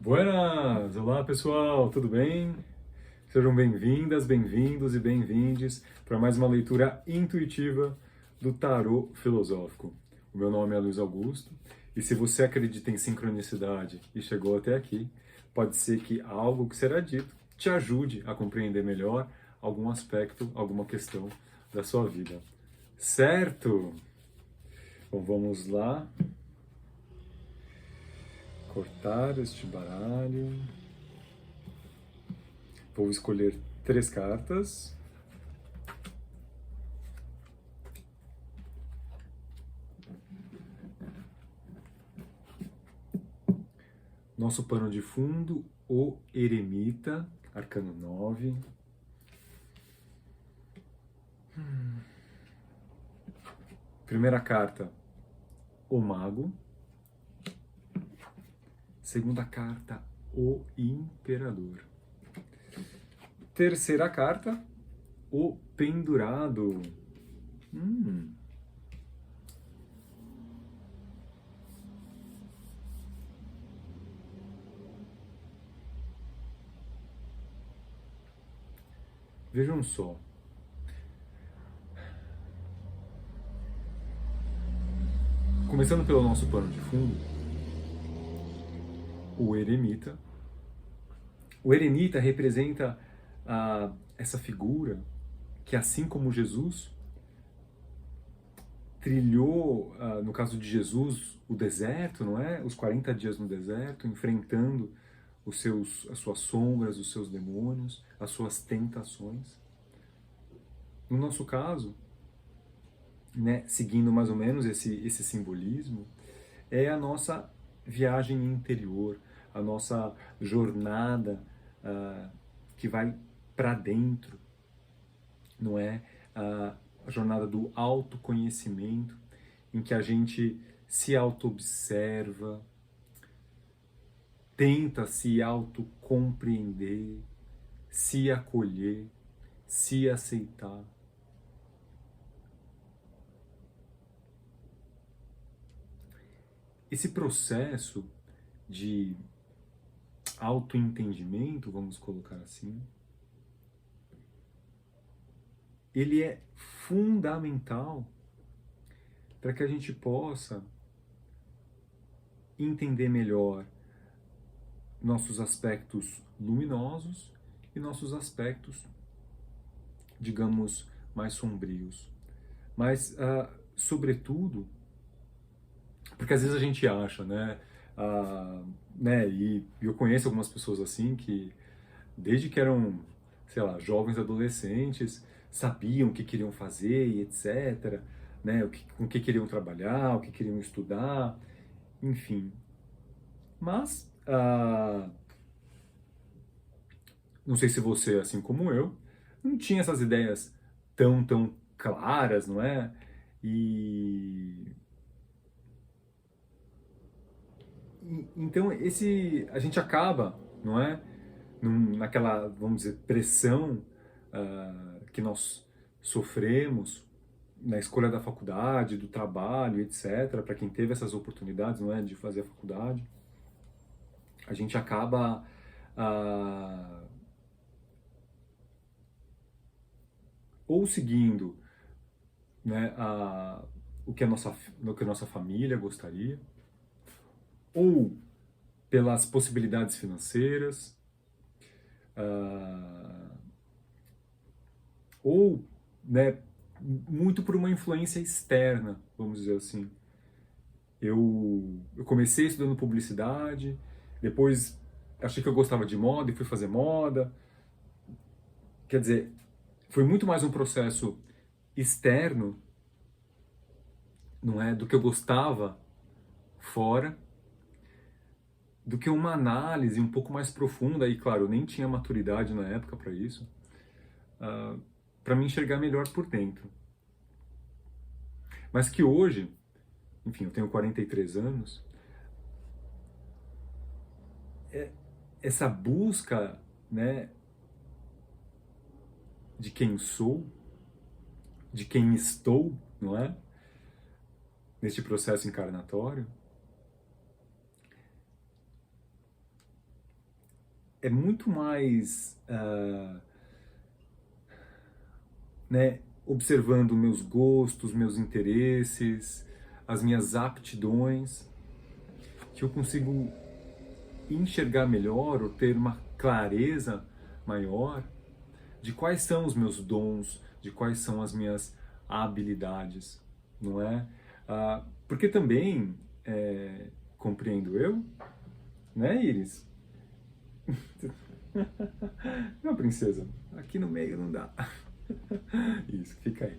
Buenas! Olá pessoal, tudo bem? Sejam bem-vindas, bem-vindos e bem-vindes para mais uma leitura intuitiva do Tarô Filosófico. O meu nome é Luiz Augusto e se você acredita em sincronicidade e chegou até aqui, pode ser que algo que será dito te ajude a compreender melhor algum aspecto, alguma questão da sua vida. Certo? Bom, vamos lá. Cortar este baralho. Vou escolher 3 cartas. Nosso pano de fundo, o Eremita, arcano 9. Primeira carta, o Mago. Segunda carta, o Imperador. Terceira carta, o Pendurado. Vejam só. Começando pelo nosso pano de fundo, o Eremita. O Eremita representa essa figura que, assim como Jesus, trilhou, no caso de Jesus, o deserto, não é? Os 40 dias no deserto, enfrentando as suas sombras, os seus demônios, as suas tentações. No nosso caso, né, seguindo mais ou menos esse simbolismo, é a nossa viagem interior, a nossa jornada que vai para dentro, não é? A jornada do autoconhecimento, em que a gente se auto-observa, tenta se autocompreender, se acolher, se aceitar. Esse processo de autoentendimento, vamos colocar assim, ele é fundamental para que a gente possa entender melhor nossos aspectos luminosos e nossos aspectos, digamos, mais sombrios. Mas, sobretudo, porque às vezes a gente acha, né, e eu conheço algumas pessoas assim que, desde que eram, sei lá, jovens adolescentes, sabiam o que queriam fazer e etc., né, com o que queriam trabalhar, o que queriam estudar, enfim. Mas, não sei se você, assim como eu, não tinha essas ideias tão claras, não é? E então a gente acaba, não é, naquela, vamos dizer, pressão que nós sofremos na escolha da faculdade, do trabalho, etc. Para quem teve essas oportunidades, não é, de fazer a faculdade, a gente acaba ou seguindo, né, o que a nossa família gostaria, ou pelas possibilidades financeiras, ou, né, muito por uma influência externa, vamos dizer assim. Eu comecei estudando publicidade, depois achei que eu gostava de moda e fui fazer moda. Quer dizer, foi muito mais um processo externo, não é, do que eu gostava fora, do que uma análise um pouco mais profunda, e claro, eu nem tinha maturidade na época para isso, para me enxergar melhor por dentro. Mas que hoje, enfim, eu tenho 43 anos, essa busca, né, de quem sou, de quem estou, não é? Neste processo encarnatório, é muito mais, né, observando meus gostos, meus interesses, as minhas aptidões, que eu consigo enxergar melhor ou ter uma clareza maior de quais são os meus dons, de quais são as minhas habilidades, não é? Porque também, compreendo eu, né, Iris? Não, princesa, aqui no meio não dá. Isso, fica aí.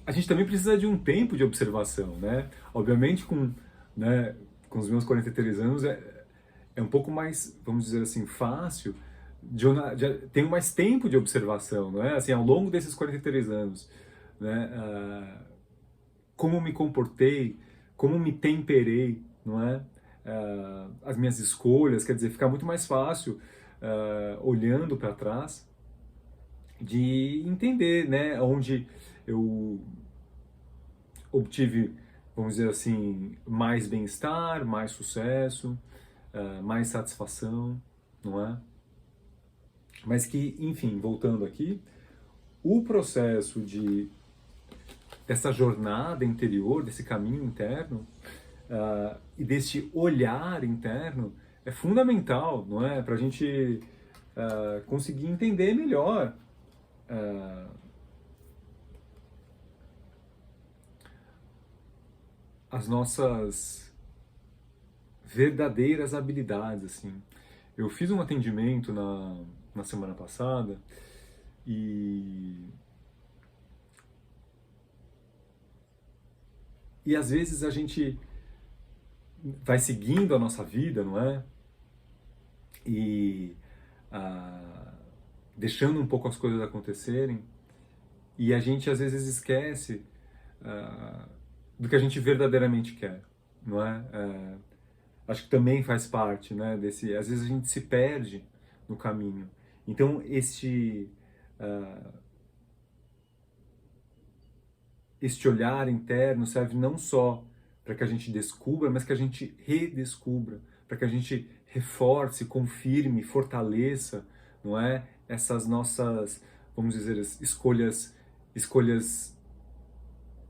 A gente também precisa de um tempo de observação, né? Obviamente, né, com os meus 43 anos, é um pouco mais, vamos dizer assim, fácil, tenho mais tempo de observação, não é? Assim, ao longo desses 43 anos, né? Como me comportei, como me temperei, não é? As minhas escolhas, quer dizer, fica muito mais fácil olhando para trás de entender, né, onde eu obtive, vamos dizer assim, mais bem-estar, mais sucesso, mais satisfação, não é? Mas que, enfim, voltando aqui, o processo dessa jornada interior, desse caminho interno, e deste olhar interno é fundamental, não é? Para a gente conseguir entender melhor as nossas verdadeiras habilidades, assim. Eu fiz um atendimento na semana passada e às vezes a gente vai seguindo a nossa vida, não é? E deixando um pouco as coisas acontecerem, e a gente às vezes esquece do que a gente verdadeiramente quer, não é? Acho que também faz parte, né, desse... Às vezes a gente se perde no caminho. Então, este olhar interno serve não só para que a gente descubra, mas que a gente redescubra, para que a gente reforce, confirme, fortaleça, não é? Essas nossas, vamos dizer, escolhas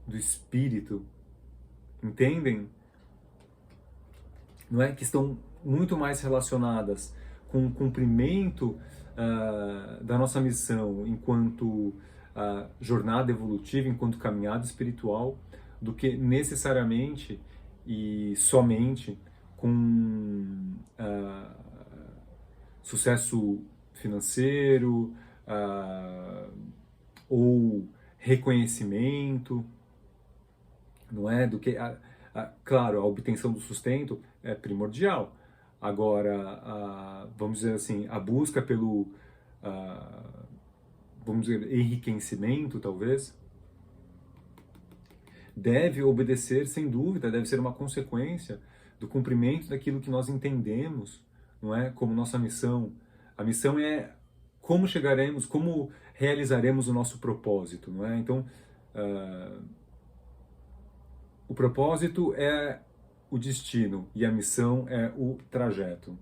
do espírito, entendem? Não é? Que estão muito mais relacionadas com o cumprimento da nossa missão enquanto jornada evolutiva, enquanto caminhada espiritual, do que necessariamente e somente com sucesso financeiro ou reconhecimento, não é? Do que claro, a obtenção do sustento é primordial. Agora, vamos dizer assim, a busca pelo, vamos dizer, enriquecimento, talvez, deve obedecer, sem dúvida, deve ser uma consequência do cumprimento daquilo que nós entendemos, não é, como nossa missão. A missão é como chegaremos, como realizaremos o nosso propósito, não é? Então, o propósito é o destino e a missão é o trajeto.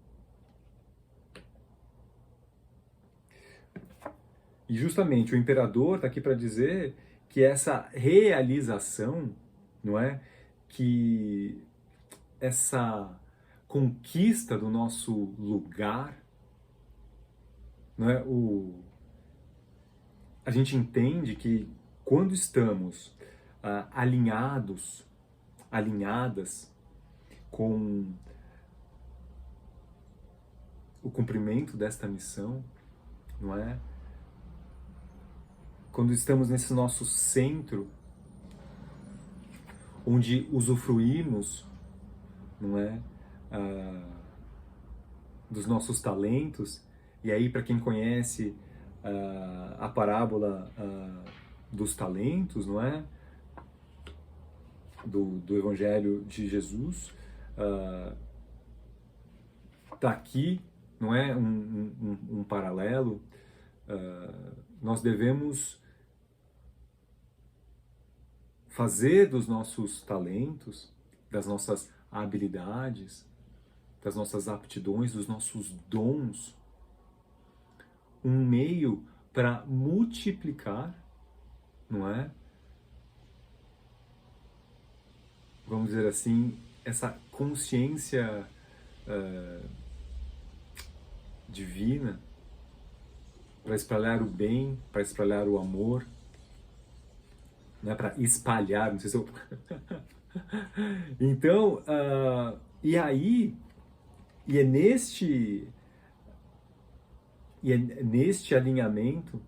E justamente o imperador está aqui para dizer que essa realização, não é? Que essa conquista do nosso lugar, não é? A gente entende que quando estamos alinhadas com o cumprimento desta missão, não é? Quando estamos nesse nosso centro, onde usufruímos, não é? Dos nossos talentos, e aí para quem conhece a parábola dos talentos, não é? Do Evangelho de Jesus, tá aqui, não é? Um paralelo. Nós devemos fazer dos nossos talentos, das nossas habilidades, das nossas aptidões, dos nossos dons, um meio para multiplicar, não é? Vamos dizer assim, essa consciência divina para espalhar o bem, para espalhar o amor, não é para espalhar, não sei se eu... Então, e aí, e é neste alinhamento,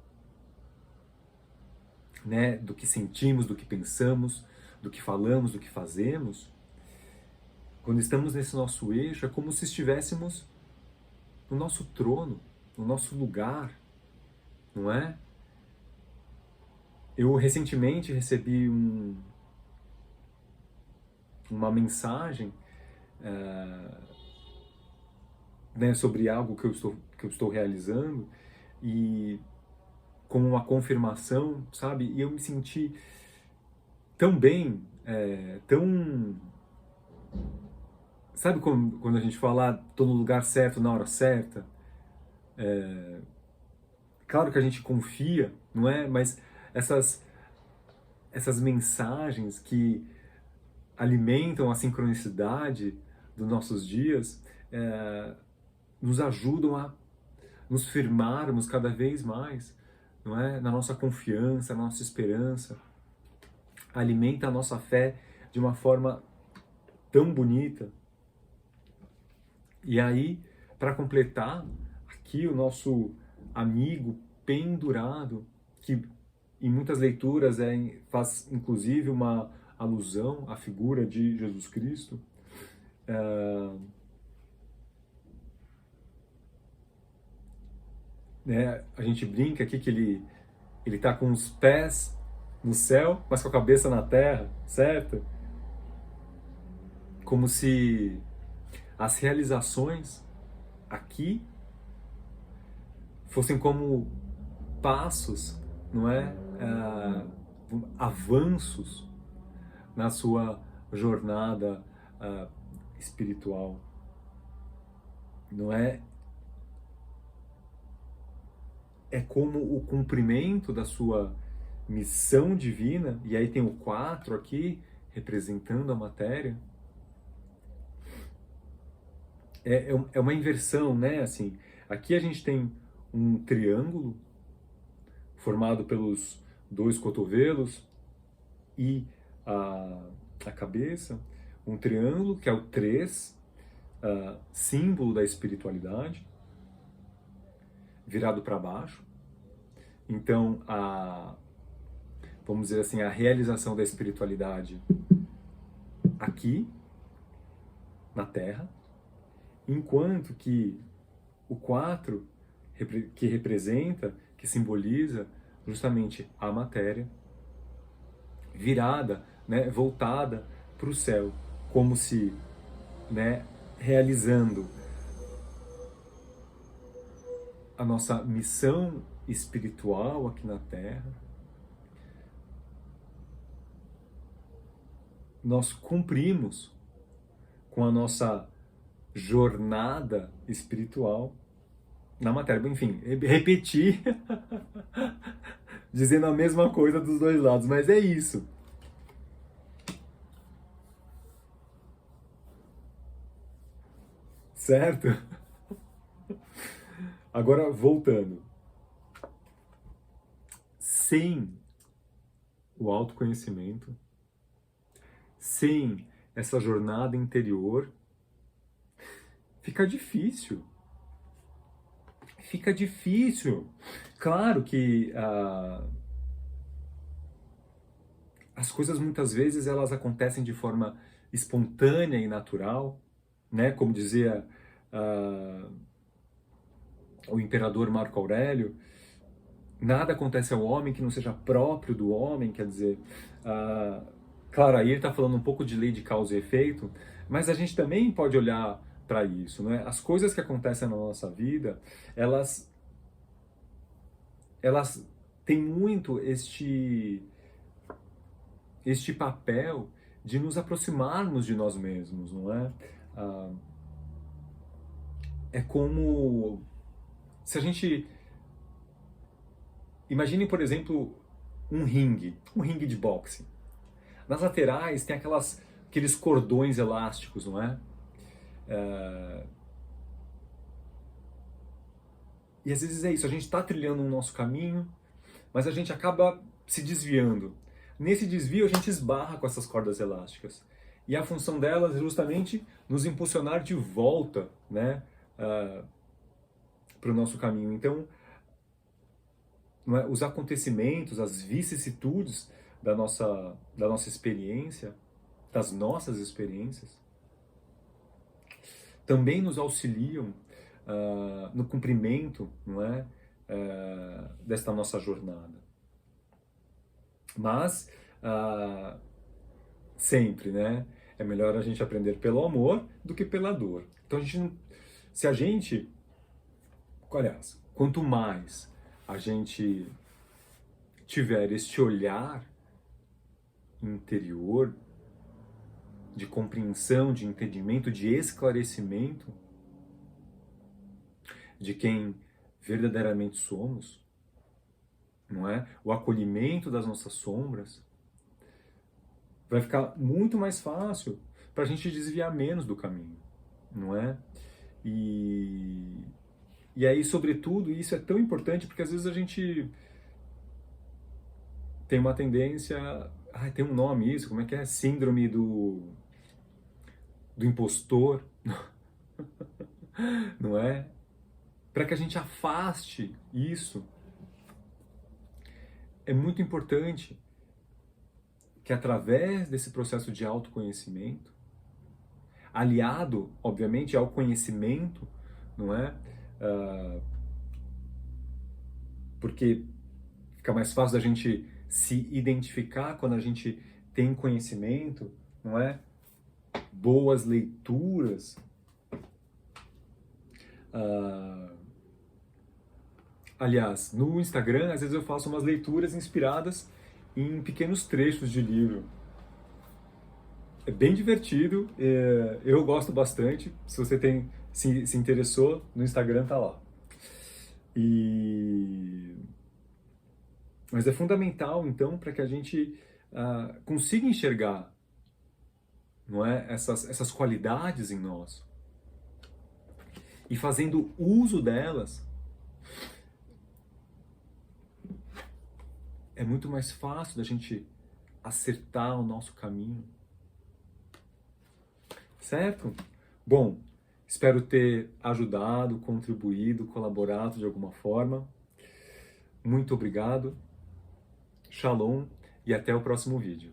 né, do que sentimos, do que pensamos, do que falamos, do que fazemos, quando estamos nesse nosso eixo, é como se estivéssemos no nosso trono, no nosso lugar, não é? Eu recentemente recebi uma mensagem né, sobre algo que eu estou realizando e como uma confirmação, sabe? E eu me senti tão bem, tão... Sabe quando a gente fala, tô no lugar certo, na hora certa? Claro que a gente confia, não é? Mas essas mensagens que alimentam a sincronicidade dos nossos dias nos ajudam a nos firmarmos cada vez mais, não é? Na nossa confiança, na nossa esperança. Alimenta a nossa fé de uma forma tão bonita. E aí, para completar, aqui o nosso amigo pendurado, que em muitas leituras faz inclusive uma alusão à figura de Jesus Cristo. Né, a gente brinca aqui que ele está com os pés no céu, mas com a cabeça na terra, certo? Como se as realizações aqui fossem como passos, não é? Avanços na sua jornada espiritual, não é? É como o cumprimento da sua missão divina, e aí tem o 4 aqui, representando a matéria. É uma inversão, né? Assim, aqui a gente tem um triângulo formado pelos dois cotovelos e a cabeça, um triângulo que é o 3, símbolo da espiritualidade, virado para baixo. Então, vamos dizer assim, a realização da espiritualidade aqui, na Terra, enquanto que o 4, que representa, que simboliza justamente a matéria, virada, né, voltada para o céu, como se, né, realizando a nossa missão espiritual aqui na Terra. Nós cumprimos com a nossa jornada espiritual na matéria. Enfim, repetir dizendo a mesma coisa dos dois lados, mas é isso. Certo? Agora, voltando. Sem o autoconhecimento, sem essa jornada interior, fica difícil. Fica difícil. Claro que as coisas muitas vezes elas acontecem de forma espontânea e natural, né? Como dizia o imperador Marco Aurélio, nada acontece ao homem que não seja próprio do homem, quer dizer, claro, aí ele está falando um pouco de lei de causa e efeito, mas a gente também pode olhar para isso, não é? As coisas que acontecem na nossa vida, elas têm muito este papel de nos aproximarmos de nós mesmos, não é? é como se a gente... Imagine, por exemplo, um ringue de boxe. Nas laterais tem aqueles cordões elásticos, não é? E às vezes é isso, a gente está trilhando o nosso caminho, mas a gente acaba se desviando. Nesse desvio a gente esbarra com essas cordas elásticas. E a função delas é justamente nos impulsionar de volta, né, para o nosso caminho. Então, não é, os acontecimentos, as vicissitudes da nossa experiência, das nossas experiências, também nos auxiliam no cumprimento, não é, desta nossa jornada. Mas, sempre, né, é melhor a gente aprender pelo amor do que pela dor. Então, se a gente, aliás, quanto mais a gente tiver este olhar interior de compreensão, de entendimento, de esclarecimento de quem verdadeiramente somos, não é? O acolhimento das nossas sombras, vai ficar muito mais fácil para a gente desviar menos do caminho, não é? E aí, sobretudo, isso é tão importante porque às vezes a gente tem uma tendência... tem um nome isso, como é que é? Síndrome do impostor, não é? Para que a gente afaste isso, é muito importante que através desse processo de autoconhecimento, aliado, obviamente, ao conhecimento, não é? Porque fica mais fácil da gente se identificar quando a gente tem conhecimento, não é? Boas leituras. Aliás, no Instagram, às vezes eu faço umas leituras inspiradas em pequenos trechos de livro. É bem divertido, eu gosto bastante. Se você se interessou, no Instagram tá lá. Mas é fundamental, então, para que a gente consiga enxergar, não é, essas qualidades em nós. E fazendo uso delas, é muito mais fácil da gente acertar o nosso caminho. Certo? Bom, espero ter ajudado, contribuído, colaborado de alguma forma. Muito obrigado. Shalom e até o próximo vídeo.